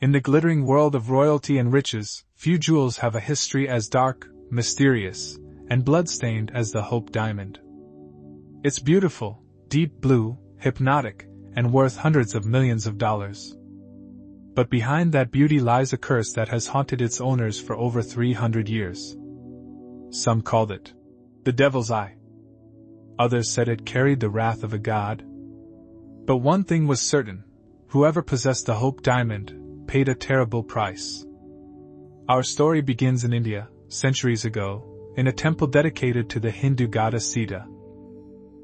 In the glittering world of royalty and riches, few jewels have a history as dark, mysterious, and blood-stained as the Hope Diamond. It's beautiful, deep blue, hypnotic, and worth hundreds of millions of dollars. But behind that beauty lies a curse that has haunted its owners for over 300 years. Some called it the Devil's Eye. Others said it carried the wrath of a god. But one thing was certain: whoever possessed the Hope Diamond paid a terrible price. Our story begins in India, centuries ago, in a temple dedicated to the Hindu goddess Sita.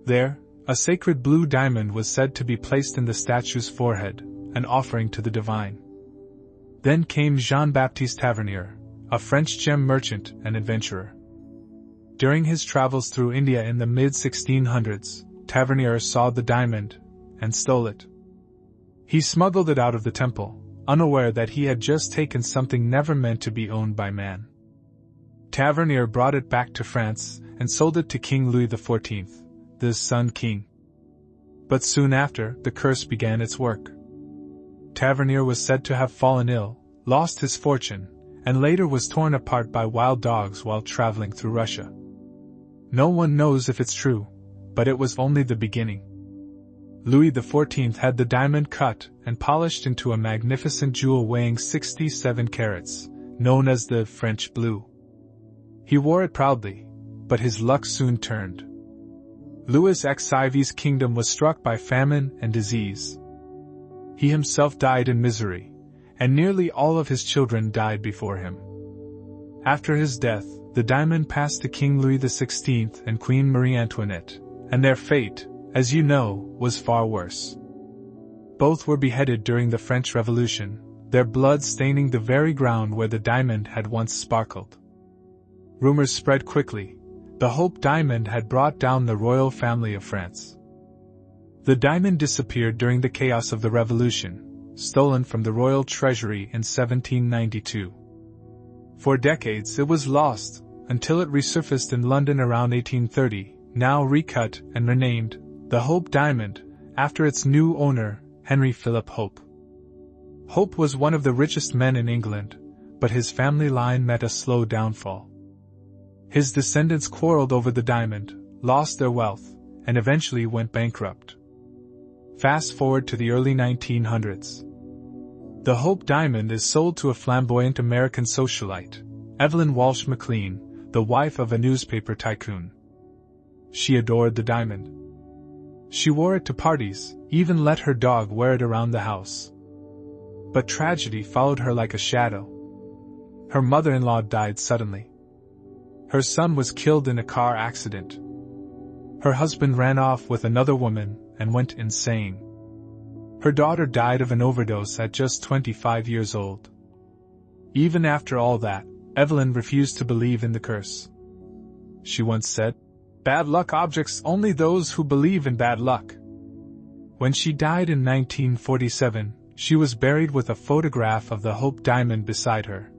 There, a sacred blue diamond was said to be placed in the statue's forehead, an offering to the divine. Then came Jean-Baptiste Tavernier, a French gem merchant and adventurer. During his travels through India in the mid-1600s, Tavernier saw the diamond and stole it. He smuggled it out of the temple, unaware that he had just taken something never meant to be owned by man. Tavernier brought it back to France and sold it to King Louis XIV, the Sun King. But soon after, the curse began its work. Tavernier was said to have fallen ill, lost his fortune, and later was torn apart by wild dogs while traveling through Russia. No one knows if it's true, but it was only the beginning. Louis XIV had the diamond cut and polished into a magnificent jewel weighing 67 carats, known as the French blue. He wore it proudly, but his luck soon turned. Louis XIV's kingdom was struck by famine and disease. He himself died in misery, and nearly all of his children died before him. After his death, the diamond passed to King Louis XVI and Queen Marie Antoinette, and their fate, as you know, was far worse. Both were beheaded during the French Revolution, their blood staining the very ground where the diamond had once sparkled. Rumors spread quickly. The Hope Diamond had brought down the royal family of France. The diamond disappeared during the chaos of the Revolution, stolen from the royal treasury in 1792. For decades it was lost, until it resurfaced in London around 1830, now recut and renamed the Hope Diamond, after its new owner, Henry Philip Hope. Hope was one of the richest men in England, but his family line met a slow downfall. His descendants quarreled over the diamond, lost their wealth, and eventually went bankrupt. Fast forward to the early 1900s. The Hope Diamond is sold to a flamboyant American socialite, Evelyn Walsh McLean, the wife of a newspaper tycoon. She adored the diamond. She wore it to parties, even let her dog wear it around the house. But tragedy followed her like a shadow. Her mother-in-law died suddenly. Her son was killed in a car accident. Her husband ran off with another woman and went insane. Her daughter died of an overdose at just 25 years old. Even after all that, Evelyn refused to believe in the curse. She once said, "Bad luck objects only those who believe in bad luck." When she died in 1947, she was buried with a photograph of the Hope Diamond beside her.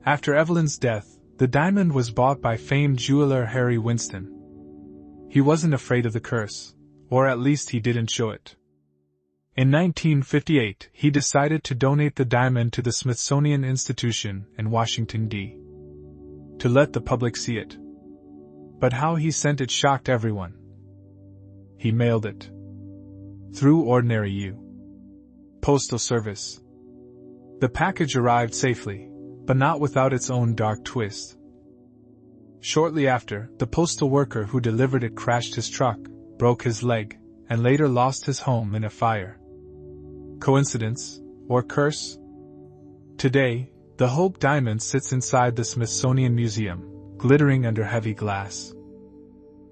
After Evelyn's death, the diamond was bought by famed jeweler Harry Winston. He wasn't afraid of the curse, or at least he didn't show it. In 1958, he decided to donate the diamond to the Smithsonian Institution in Washington, D.C. to let the public see it. But how he sent it shocked everyone. He mailed it. Through ordinary postal service. The package arrived safely, but not without its own dark twist. Shortly after, the postal worker who delivered it crashed his truck, broke his leg, and later lost his home in a fire. Coincidence, or curse? Today, the Hope Diamond sits inside the Smithsonian Museum, glittering under heavy glass.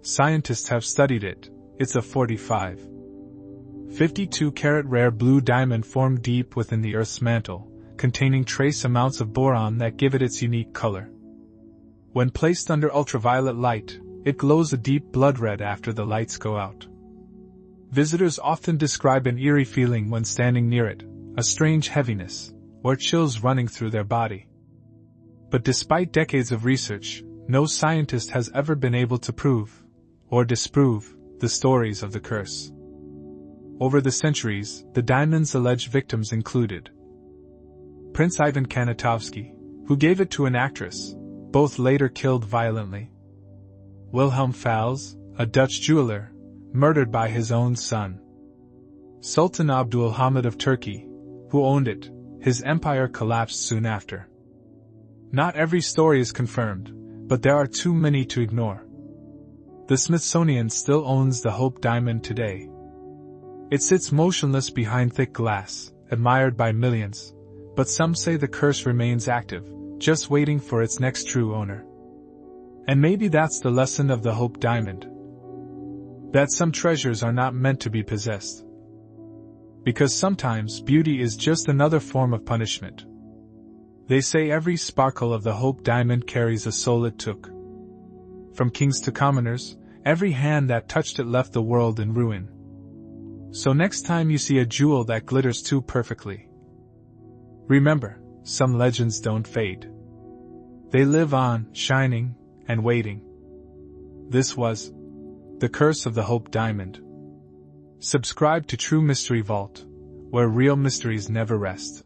Scientists have studied it. It's a 52-carat rare blue diamond formed deep within the Earth's mantle, containing trace amounts of boron that give it its unique color. When placed under ultraviolet light, it glows a deep blood red after the lights go out. Visitors often describe an eerie feeling when standing near it, a strange heaviness, or chills running through their body. But despite decades of research, no scientist has ever been able to prove, or disprove, the stories of the curse. Over the centuries, the diamond's alleged victims included Prince Ivan Kanatovsky, who gave it to an actress, both later killed violently. Wilhelm Fals, a Dutch jeweler, murdered by his own son. Sultan Abdul Hamid of Turkey, who owned it, his empire collapsed soon after. Not every story is confirmed, but there are too many to ignore. The Smithsonian still owns the Hope Diamond today. It sits motionless behind thick glass, admired by millions, but some say the curse remains active, just waiting for its next true owner. And maybe that's the lesson of the Hope Diamond. That some treasures are not meant to be possessed. Because sometimes beauty is just another form of punishment. They say every sparkle of the Hope Diamond carries a soul it took. From kings to commoners, every hand that touched it left the world in ruin. So next time you see a jewel that glitters too perfectly, remember, some legends don't fade. They live on, shining and waiting. This was The Curse of the Hope Diamond. Subscribe to True Mystery Vault, where real mysteries never rest.